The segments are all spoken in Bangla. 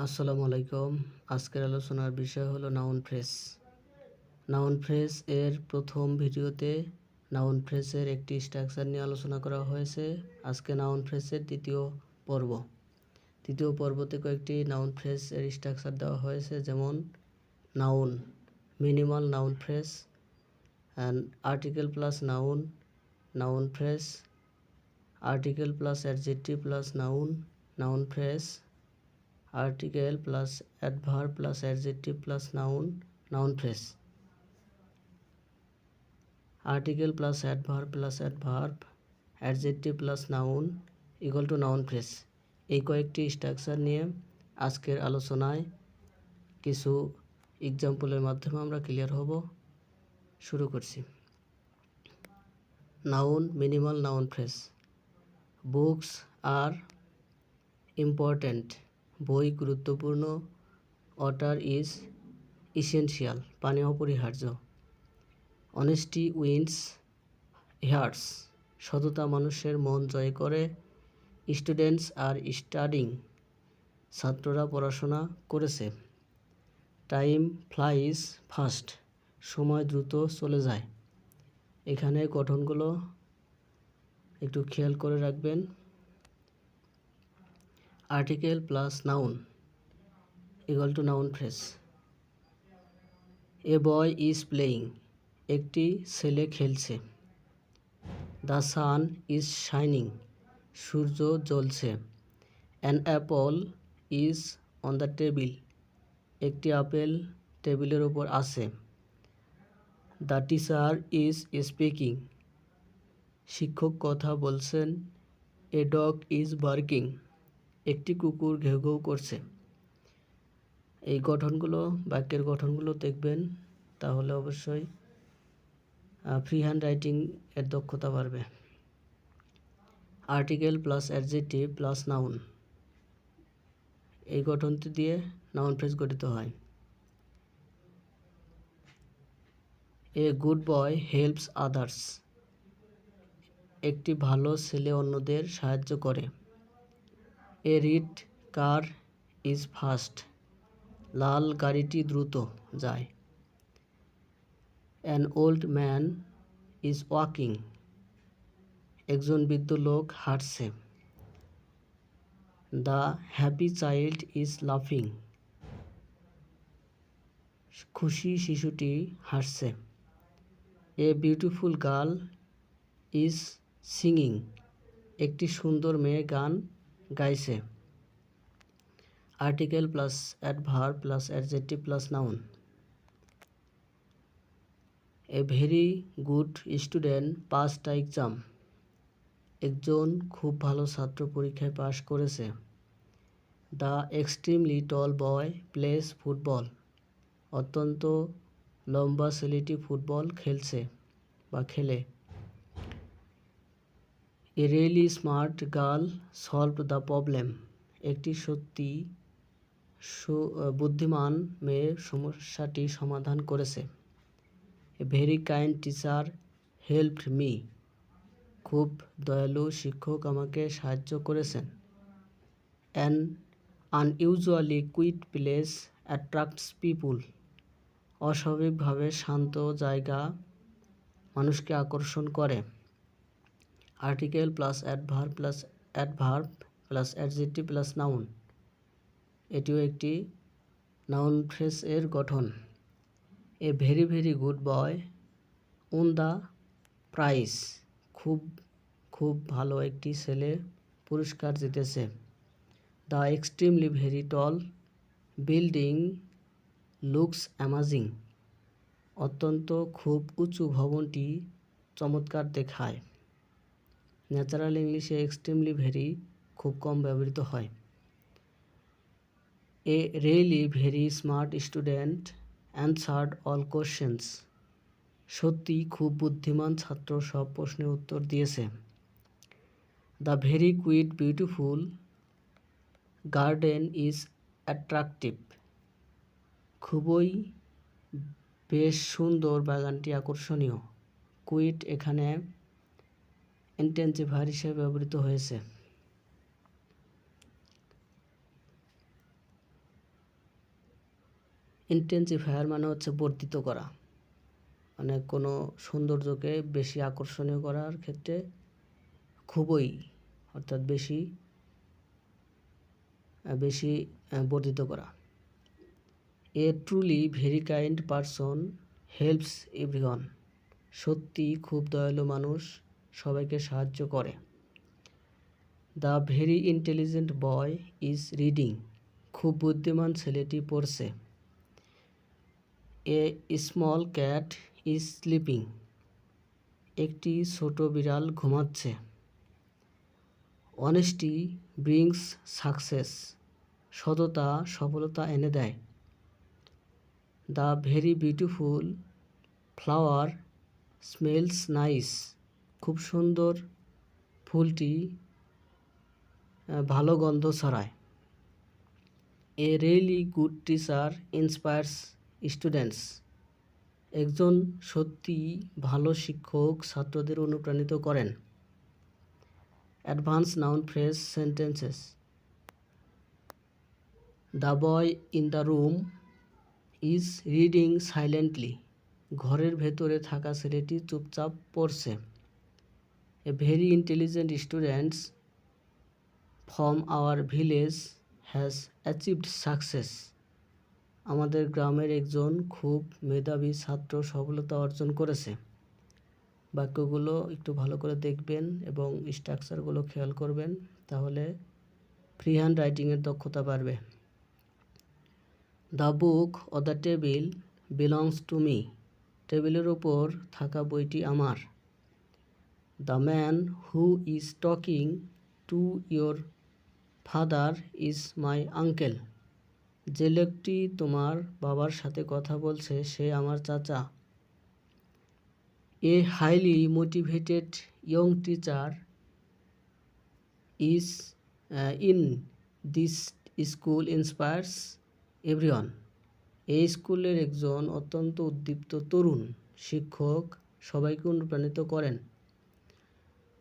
আসসালামু আলাইকুম। আজকের আলোচনার বিষয় হলো নাউন ফ্রেজ। নাউন ফ্রেজ এর প্রথম ভিডিওতে নাউন ফ্রেজের একটি স্ট্রাকচার নিয়ে আলোচনা করা হয়েছে। আজকে নাউন ফ্রেজের দ্বিতীয় পর্বতে কয়েকটি নাউন ফ্রেজ এর স্ট্রাকচার দেওয়া হয়েছে, যেমন noun, minimal noun phrase, and article plus noun, noun phrase, article plus adjective plus noun, noun phrase, article plus adverb plus adjective plus noun, noun phrase, article plus adverb plus adverb, adjective plus noun equal to noun phrase. এই কয়েকটি স্ট্রাকচার নিয়ে আজকের আলোচনায় কিছু এক্সাম্পলের মাধ্যমে আমরা ক্লিয়ার হব। শুরু করছি। Noun, minimal noun phrase. Books are important, বই গুরুত্বপূর্ণ। ওয়াটার ইজ ইসেনশিয়াল, পানি অপরিহার্য। অনেস্টি উইন্স হার্টস, সততা মানুষের মন জয় করে। স্টুডেন্টস আর স্টাডিং, ছাত্ররা পড়াশোনা করেছে। টাইম ফ্লাইজ ফাস্ট, সময় দ্রুত চলে যায়। এখানে গঠনগুলো একটু খেয়াল করে রাখবেন। Article plus noun equal to noun phrase. A boy is playing, একটি ছেলে খেলছে। দ্য সান ইজ শাইনিং, সূর্য জ্বলছে। An Apple is on the table, একটি আপেল টেবিলের ওপর আছে। দ্য টিচার ইজ স্পিকিং, শিক্ষক কথা বলছেন। এ ডগ ইজ বার্কিং, একটি কুকুর ঘেউ ঘেউ করছে। এই গঠনগুলো, বাক্যের গঠনগুলো দেখবেন, তাহলে অবশ্যই ফ্রি হ্যান্ড রাইটিং এর দক্ষতা বাড়বে। Article plus adjective plus noun, এই গঠনটি দিয়ে নাউন ফ্রেজ গঠিত হয়। A good boy helps others, একটি ভালো ছেলে অন্যদের সাহায্য করে। A red car is fast, লাল গাড়িটি দ্রুত যায়। An old man is walking, একজন বৃদ্ধ লোক হাঁটছে। দ্য হ্যাপি চাইল্ড ইজ লাফিং, খুশি শিশুটি হাসছে। A beautiful girl is singing, একটি সুন্দর মেয়ে গান গাইছে। Article plus adverb plus adjective plus noun. A very good student pass the exam, একজন খুব ভালো ছাত্র পরীক্ষায় পাশ করেছে। The extremely tall boy plays football, অত্যন্ত লম্বা ছেলেটি ফুটবল খেলছে বা খেলে। A really smart girl solved the problem, একটি সত্যি বুদ্ধিমান মেয়ে সমস্যাটি সমাধান করেছে। A very kind teacher helped me, খুব দয়ালু শিক্ষক আমাকে সাহায্য করেছেন। An unusually quiet place attracts people, অস্বাভাবিকভাবে শান্ত জায়গা মানুষকে আকর্ষণ করে। Article plus adverb plus adjective plus noun, এটিও একটি নাউন ফ্রেজ এর গঠন। A very very good boy won the prize, খুব খুব ভালো একটি ছেলে পুরস্কার জিতেছে। The extremely very tall building looks amazing, অত্যন্ত খুব উঁচু ভবনটি চমৎকার দেখায়। ন্যাচারাল ইংলিশে এক্সট্রিমলি ভেরি খুব কম ব্যবহৃত হয়। A really very smart student answered all questions, সত্যি খুব বুদ্ধিমান ছাত্র সব প্রশ্নের উত্তর দিয়েছে। The very quite beautiful garden is attractive, খুবই বেশ সুন্দর বাগানটি আকর্ষণীয়। কুইট এখানে ইন্টেন্সিভ ভার্ব হিসেবে ব্যবহৃত হয়েছে। ইন্টেন্সিফায়ার মানে হচ্ছে বর্ধিত করা, মানে কোনো সৌন্দর্যকে বেশি আকর্ষণীয় করার ক্ষেত্রে খুবই অর্থাৎ বেশি বর্ধিত করা। A truly very kind person helps everyone, সত্যি খুব দয়ালু মানুষ সবাইকে সাহায্য করে। The very intelligent boy is reading, খুব বুদ্ধিমান ছেলেটি পড়ছে। A small cat is sleeping, একটি ছোট বিড়াল ঘুমাচ্ছে। অনেস্টি ব্রিংস সাকসেস, সততা সফলতা এনে দেয়। The very beautiful flower smells nice, খুব সুন্দর ফুলটি ভালো গন্ধ ছড়ায়। A really good teacher inspires students, একজন সত্যি ভালো শিক্ষক ছাত্রদের অনুপ্রাণিত করেন। Advance noun phrase sentences. The boy in the room is reading silently, ঘরের ভেতরে থাকা ছেলেটি চুপচাপ পড়ছে। A very intelligent students from our village has achieved success, আমাদের গ্রামের একজন খুব মেধাবী ছাত্র সফলতা অর্জন করেছে। বাক্যগুলো একটু ভালো করে দেখবেন এবং স্ট্রাকচারগুলো খেয়াল করবেন, তাহলে ফ্রি হ্যান্ড রাইটিংয়ের দক্ষতা বাড়বে। The book on the table belongs to me, টেবিলের ওপর থাকা বইটি আমার। The man who is talking to your father is my uncle, যে লোকটি তোমার বাবার সাথে কথা বলছে সে আমার চাচা। এ highly motivated young teacher is in this school inspires everyone, এই স্কুলের একজন অত্যন্ত উদ্দীপ্ত তরুণ শিক্ষক সবাইকে অনুপ্রাণিত করেন।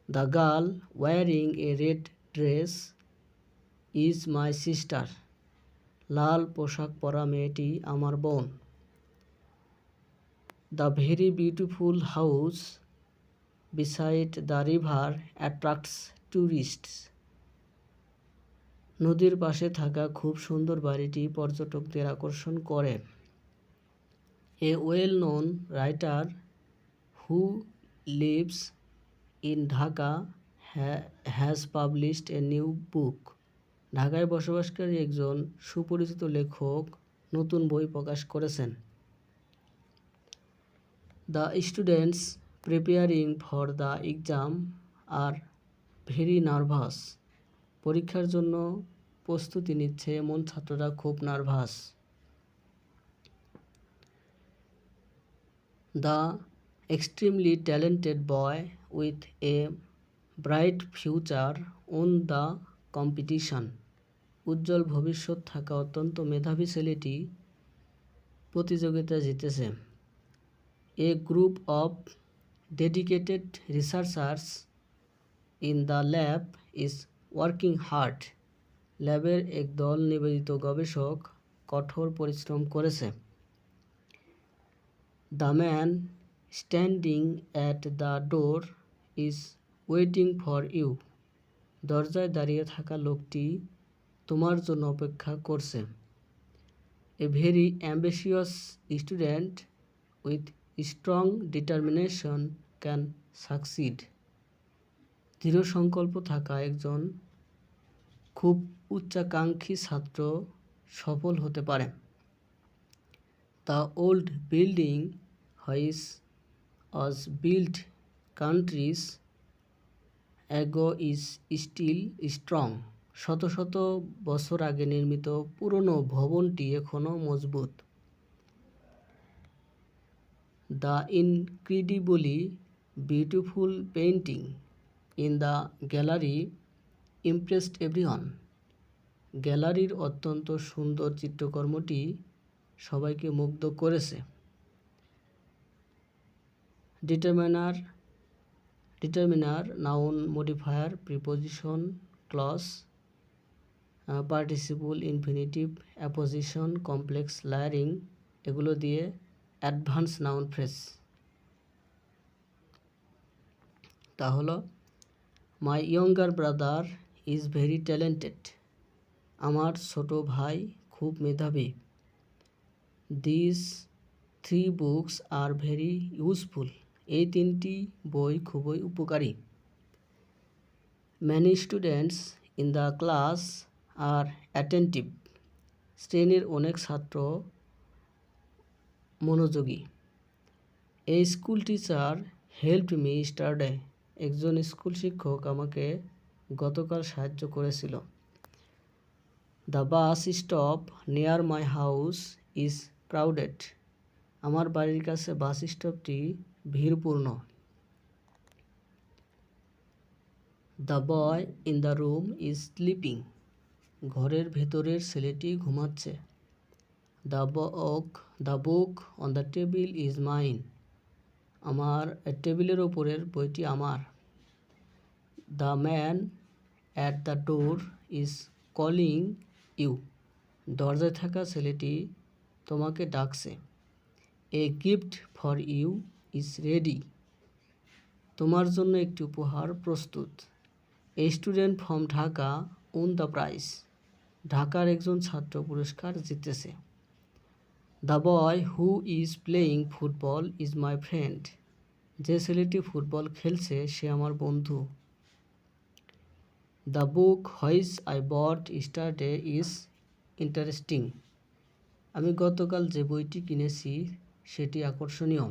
The girl wearing a red dress is my sister, লাল পোশাক পরা মেয়েটি আমার বোন। The very beautiful house beside the river attracts tourists, নদীর পাশে থাকা খুব সুন্দর বাড়িটি পর্যটকদের আকর্ষণ করে। A well known writer who lives in Dhaka has published a new book, ঢাকায় বসবাসকারী একজন সুপরিচিত লেখক নতুন বই প্রকাশ করেছেন। The students preparing for the exam are very nervous, পরীক্ষার জন্য প্রস্তুতি নিচ্ছে এমন ছাত্ররা খুব নার্ভাস। The extremely talented boy with a bright future won the competition, উজ্জ্বল ভবিষ্যৎ থাকা অত্যন্ত মেধাবী ছেলেটি প্রতিযোগিতা জিতেছে। A group of dedicated researchers in the lab is working hard, ল্যাবের এক দল নিবেদিত গবেষক কঠোর পরিশ্রম করেছে। The man standing at the door is waiting for you, দরজায় দাঁড়িয়ে থাকা লোকটি তোমার জন্য অপেক্ষা করছে। A very ambitious student with strong determination can succeed, দৃঢ় সংকল্প থাকা একজন খুব উচ্চাকাঙ্ক্ষী ছাত্র সফল হতে পারে। The old building which was built centuries ago is still strong, শত শত বছর আগে নির্মিত পুরনো ভবনটি এখনও মজবুত। The incredibly beautiful painting in the gallery impressed everyone, গ্যালারির অত্যন্ত সুন্দর চিত্রকর্মটি সবাইকে মুগ্ধ করেছে। Determiner noun modifier preposition clause participle infinitive apposition complex layering এগুলো দিয়ে অ্যাডভান্স নাউন ফ্রেজ। তা হলো my younger brother is very talented, আমার ছোট ভাই খুব মেধাবী। This 3 books are very useful, এই 3টি বই খুবই উপকারী। Many students in the class are attentive, শ্রেণীর অনেক ছাত্র মনোযোগী। A school teacher helped me yesterday, একজন স্কুল শিক্ষক আমাকে গতকাল সাহায্য করেছিল। The bus stop near my house is crowded, আমার বাড়ির কাছে বাস স্টপটি ভিড়পূর্ণ। The boy in the room is sleeping, ঘরের ভেতরের ছেলেটি ঘুমাচ্ছে। The book on the table is mine, আমার টেবিলের ওপরের বইটি আমার। The man at the door is calling you, দরজায় থাকা ছেলেটি তোমাকে ডাকছে। A gift for you is ready, তোমার জন্য একটি উপহার প্রস্তুত। এ স্টুডেন্ট ফ্রম ঢাকা উন দ্য প্রাইজ, ঢাকার একজন ছাত্র পুরস্কার জিতেছে। The boy who is playing football is my friend, যে ছেলেটি ফুটবল খেলছে সে আমার বন্ধু। The book which I bought yesterday is interesting, আমি গতকাল যে বইটি কিনেছি সেটি আকর্ষণীয়।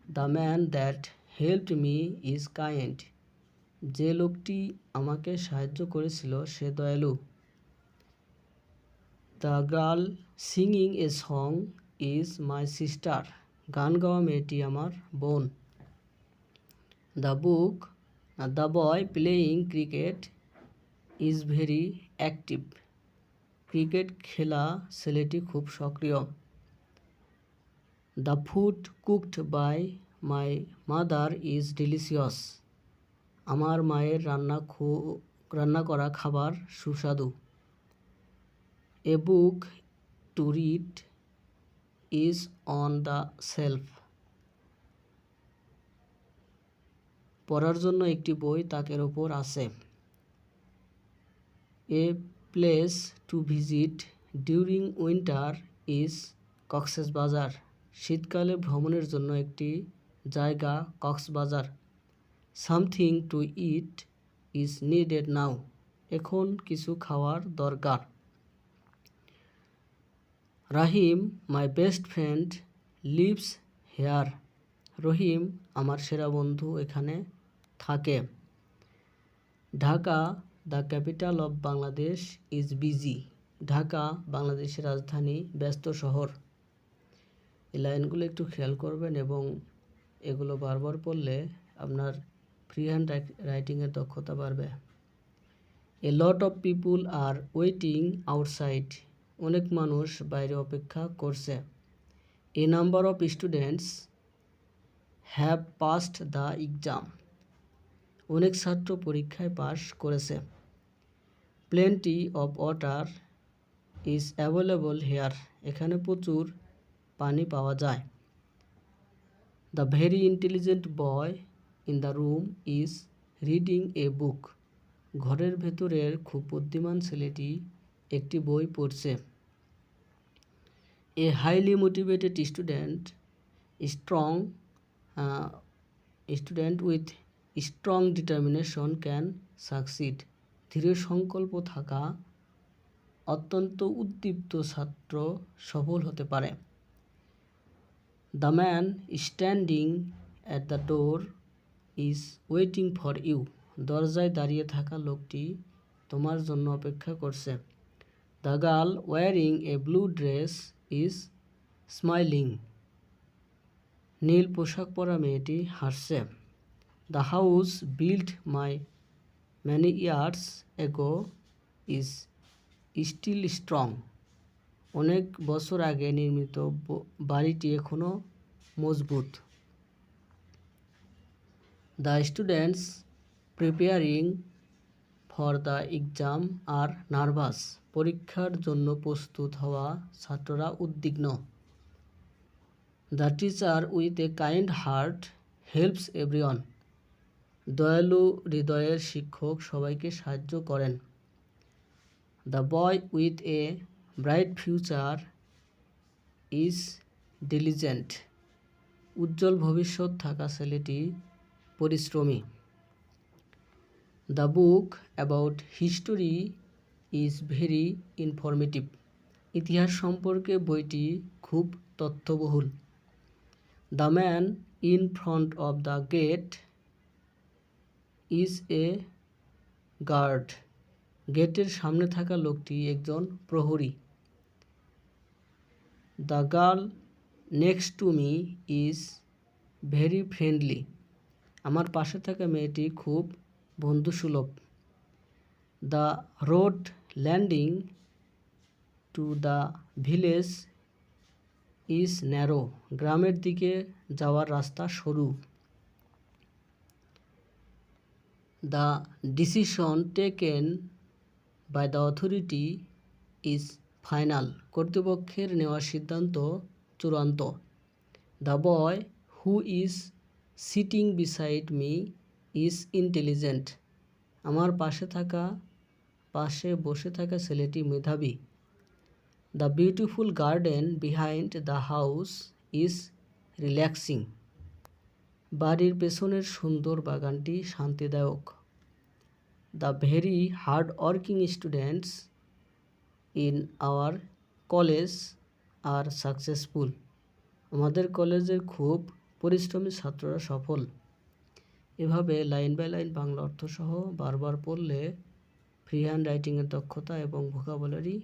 The man that helped me is kind, যে লোকটি আমাকে সাহায্য করেছিল সে দয়ালু। The girl singing a song is my sister, গান গাওয়া মেয়েটি আমার বোন। The boy playing cricket is very active, cricket খেলা ছেলেটি খুব সক্রিয়। The food cooked by my mother is delicious, আমার মায়ের রান্না করা খাবার সুস্বাদু। A book to read is on the shelf, পড়ার জন্য একটি বই তাকের ওপর আছে। A place to visit during winter is Cox's Bazar, শীতকালে ভ্রমণের জন্য একটি জায়গা Cox's Bazar. Something to eat is needed now, এখন কিছু খাওয়ার দরকার। Rahim my best friend lives here, Rahim আমার সেরা বন্ধু এখানে থাকে। Dhaka the capital of Bangladesh is busy, Dhaka বাংলাদেশের রাজধানী, ব্যস্ত শহর। এই লাইনগুলো একটু খেয়াল করবেন এবং এগুলো বারবার পড়লে আপনার ফ্রি হ্যান্ড রাইটিংয়ের দক্ষতা বাড়বে। A lot of people are waiting outside, অনেক মানুষ বাইরে অপেক্ষা করছে। A number of students have passed the exam, অনেক ছাত্র পরীক্ষায় পাশ করেছে। Plenty of water is available here, এখানে প্রচুর পানি পাওয়া যায়। The very intelligent boy in the room is reading a book, ঘরের ভেতরের খুব বুদ্ধিমান ছেলেটি একটি বই পড়ছে। A highly motivated student with strong determination can succeed, দৃঢ় সংকল্প থাকা অত্যন্ত উদ্দীপ্ত ছাত্র সফল হতে পারে। The man standing at the door is waiting for you, দরজায় দাঁড়িয়ে থাকা লোকটি তোমার জন্য অপেক্ষা করছে। The girl wearing a blue dress is smiling, নীল পোশাক পরা মেয়েটি হাসছে। The house built many years ago is still strong, অনেক বছর আগে নির্মিত বাড়িটি এখনও মজবুত। The students preparing for the exam are nervous, পরীক্ষার জন্য প্রস্তুত হওয়া ছাত্ররা উদ্বিগ্ন। The teacher with a kind heart helps everyone. দয়ালু হৃদয়ের শিক্ষক সবাইকে সাহায্য করেন। The boy with a bright future is diligent. উজ্জ্বল ভবিষ্যৎ থাকা ছেলেটি পরিশ্রমী। The book about history is very informative. ইতিহাস সম্পর্কে বইটি খুব তথ্যবহুল। The man in front of the gate is a guard. গেটের সামনে থাকা লোকটি একজন প্রহরী। The girl next to me is very friendly. আমার পাশে থাকা মেয়েটি খুব বন্ধুসুলভ। The road landing two the village is narrow. গ্রামের দিকে যাওয়ার রাস্তা সরু। The decision taken by the authority is final. কর্তৃপক্ষের নেওয়া সিদ্ধান্ত চূড়ান্ত। The boy who is sitting beside me is intelligent. আমার পাশে বসে থাকা ছেলেটি মেধাবী। The beautiful garden behind the house is relaxing. বাড়ির পেছনের সুন্দর বাগানটি শান্তিদায়ক। The very hard working students in our college are successful. আমাদের কলেজের খুব পরিশ্রমী ছাত্ররা সফল। এভাবে লাইন বাই লাইন বাংলা অর্থ সহ বারবার পড়লে ফ্রি হ্যান্ড রাইটিংয়ের দক্ষতা এবং ভোকাবুলারি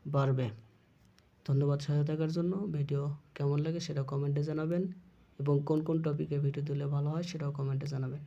বাড়বে। ধন্যবাদ সহায়তা থাকার জন্য। ভিডিও কেমন লাগে সেটা কমেন্টে জানাবেন এবং কোন কোন টপিকে ভিডিও দিলে ভালো হয় সেটাও কমেন্টে জানাবেন।